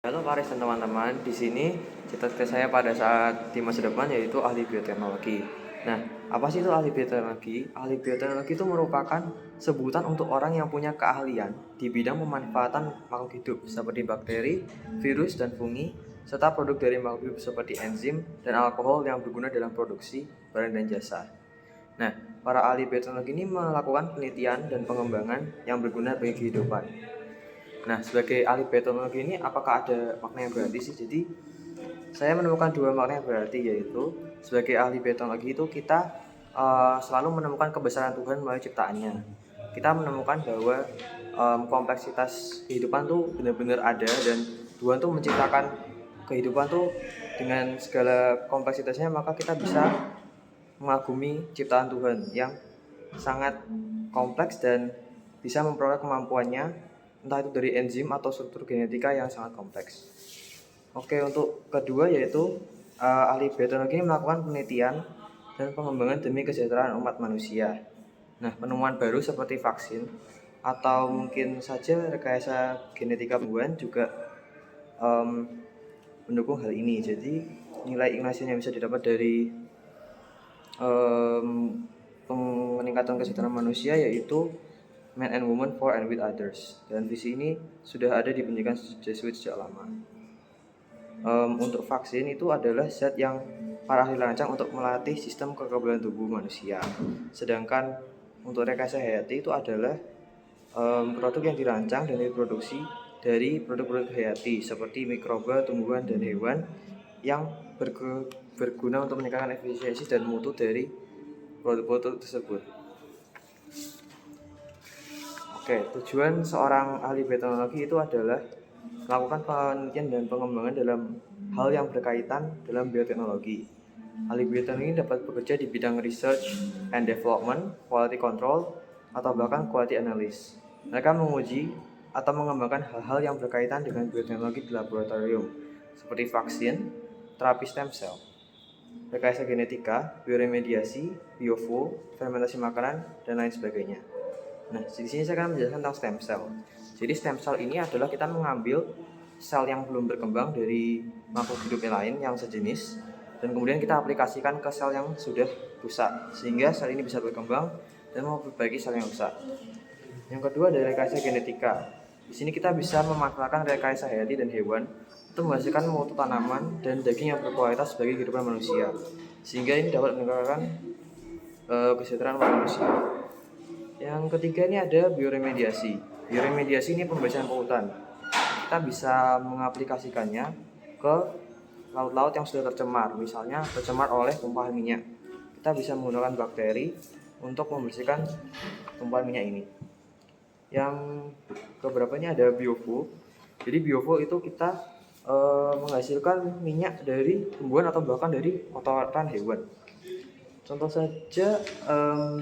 Halo Faris dan teman-teman, di sini cita-cita saya pada saat di masa depan yaitu ahli bioteknologi. Nah, apa sih itu ahli bioteknologi? Ahli bioteknologi itu merupakan sebutan untuk orang yang punya keahlian di bidang pemanfaatan makhluk hidup seperti bakteri, virus, dan fungi, serta produk dari makhluk hidup seperti enzim dan alkohol yang berguna dalam produksi barang dan jasa. Nah, para ahli bioteknologi ini melakukan penelitian dan pengembangan yang berguna bagi kehidupan. Nah, sebagai ahli bioteknologi ini apakah ada makna yang berarti sih? Jadi, saya menemukan dua makna yang berarti, yaitu sebagai ahli bioteknologi itu kita selalu menemukan kebesaran Tuhan melalui ciptaannya. Kita menemukan bahwa kompleksitas kehidupan tuh benar-benar ada, dan Tuhan tuh menciptakan kehidupan tuh dengan segala kompleksitasnya, maka kita bisa mengagumi ciptaan Tuhan yang sangat kompleks dan bisa memperoleh kemampuannya, entah itu dari enzim atau struktur genetika yang sangat kompleks. Oke, untuk kedua yaitu ahli bioteknologi ini melakukan penelitian dan pengembangan demi kesejahteraan umat manusia. Nah, penemuan baru seperti vaksin atau mungkin saja rekayasa genetika buah juga mendukung hal ini. Jadi nilai Ignatius yang bisa didapat dari peningkatan kesejahteraan manusia yaitu man and woman for and with others, dan visi ini sudah ada di pendidikan Jesuit sejak lama. Untuk vaksin itu adalah zat yang para ahli rancang untuk melatih sistem kekebalan tubuh manusia, sedangkan untuk rekayasa hayati itu adalah produk yang dirancang dan diproduksi dari produk-produk hayati seperti mikroba, tumbuhan, dan hewan yang berguna untuk meningkatkan efisiensi dan mutu dari produk-produk tersebut. Oke, tujuan seorang ahli bioteknologi itu adalah melakukan penelitian dan pengembangan dalam hal yang berkaitan dalam bioteknologi. Ahli bioteknologi dapat bekerja di bidang research and development, quality control, atau bahkan quality analysis. Mereka menguji atau mengembangkan hal-hal yang berkaitan dengan bioteknologi di laboratorium, seperti vaksin, terapi stem cell, rekayasa genetika, bioremediasi, biofuel, fermentasi makanan, dan lain sebagainya. Nah, di sini saya akan menjelaskan tentang stem cell. Jadi stem cell ini adalah kita mengambil sel yang belum berkembang dari makhluk hidup yang lain yang sejenis, dan kemudian kita aplikasikan ke sel yang sudah rusak sehingga sel ini bisa berkembang dan memperbaiki sel yang rusak. Yang kedua adalah rekayasa genetika. Di sini kita bisa memanfaatkan rekayasa hayati dan hewan untuk menghasilkan mutu tanaman dan daging yang berkualitas bagi kehidupan manusia, sehingga ini dapat meningkatkan kesejahteraan manusia. Yang ketiga ini ada bioremediasi. Bioremediasi ini pembersihan polutan. Kita bisa mengaplikasikannya ke laut-laut yang sudah tercemar, misalnya tercemar oleh tumpahan minyak. Kita bisa menggunakan bakteri untuk membersihkan tumpahan minyak ini. Yang keberapa ini ada biofuel. Jadi biofuel itu kita menghasilkan minyak dari tumbuhan atau bahkan dari kotoran hewan. Contoh saja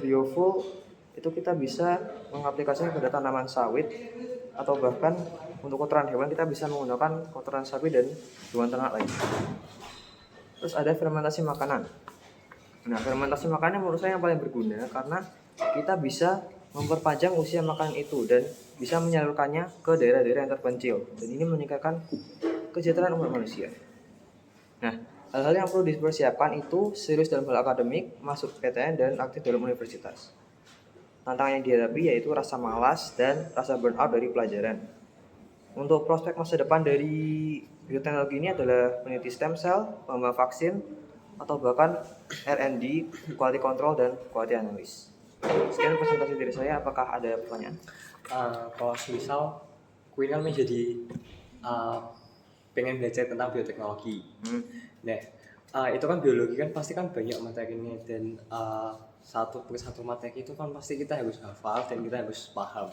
biofuel itu kita bisa mengaplikasikan pada tanaman sawit, atau bahkan untuk kotoran hewan kita bisa menggunakan kotoran sapi dan hewan ternak lain. Terus ada fermentasi makanan. Nah, fermentasi makanan menurut saya yang paling berguna karena kita bisa memperpanjang usia makanan itu dan bisa menyalurkannya ke daerah-daerah yang terpencil, dan ini meningkatkan kesejahteraan umat manusia. Nah, hal-hal yang perlu dipersiapkan itu serius dalam hal akademik, masuk PTN, dan aktif dalam universitas. Tantangan yang dihadapi yaitu rasa malas dan rasa burnout dari pelajaran. Untuk prospek masa depan dari bioteknologi ini adalah peneliti stem cell, pengembang vaksin, atau bahkan R&D, quality control, dan quality analysis. Sekian presentasi dari saya, apakah ada pertanyaan? Kalau misal Queen kan menjadi pengen belajar tentang bioteknologi. Nah, itu kan biologi kan pasti kan banyak materinya, dan satu persatu materi itu kan pasti kita harus hafal dan kita harus paham.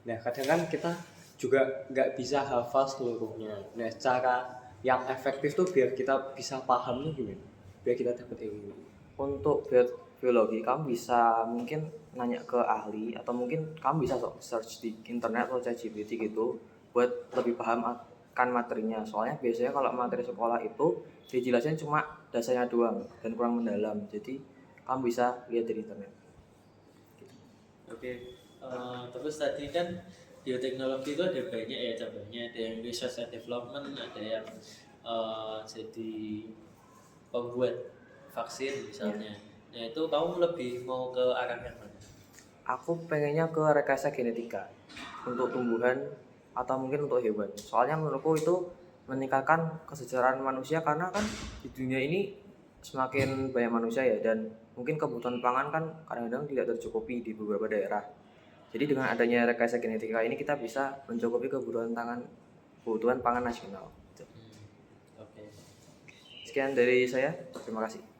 Nah, kadang kan kita juga nggak bisa hafal seluruhnya. Nah, cara yang efektif tuh biar kita bisa paham tuh gimana? Biar kita dapat ilmu. Untuk biologi kamu bisa mungkin nanya ke ahli, atau mungkin kamu bisa search di internet atau ChatGPT gitu buat lebih paham akan materinya. Soalnya biasanya kalau materi sekolah itu dijelasin cuma dasarnya doang dan kurang mendalam. Jadi kamu bisa lihat dari internet. Oke, terus tadi kan bioteknologi itu ada banyak ya cabangnya, ada yang research and development, ada yang jadi pembuat vaksin misalnya. Nah itu kamu lebih mau ke arah yang mana? Aku pengennya ke rekayasa genetika untuk tumbuhan atau mungkin untuk hewan. Soalnya menurutku itu meningkatkan kesejahteraan manusia karena kan di dunia ini semakin banyak manusia ya, dan mungkin kebutuhan pangan kan kadang-kadang tidak tercukupi di beberapa daerah. Jadi dengan adanya rekayasa genetika ini kita bisa mencukupi kebutuhan pangan nasional. Oke. Sekian dari saya, terima kasih.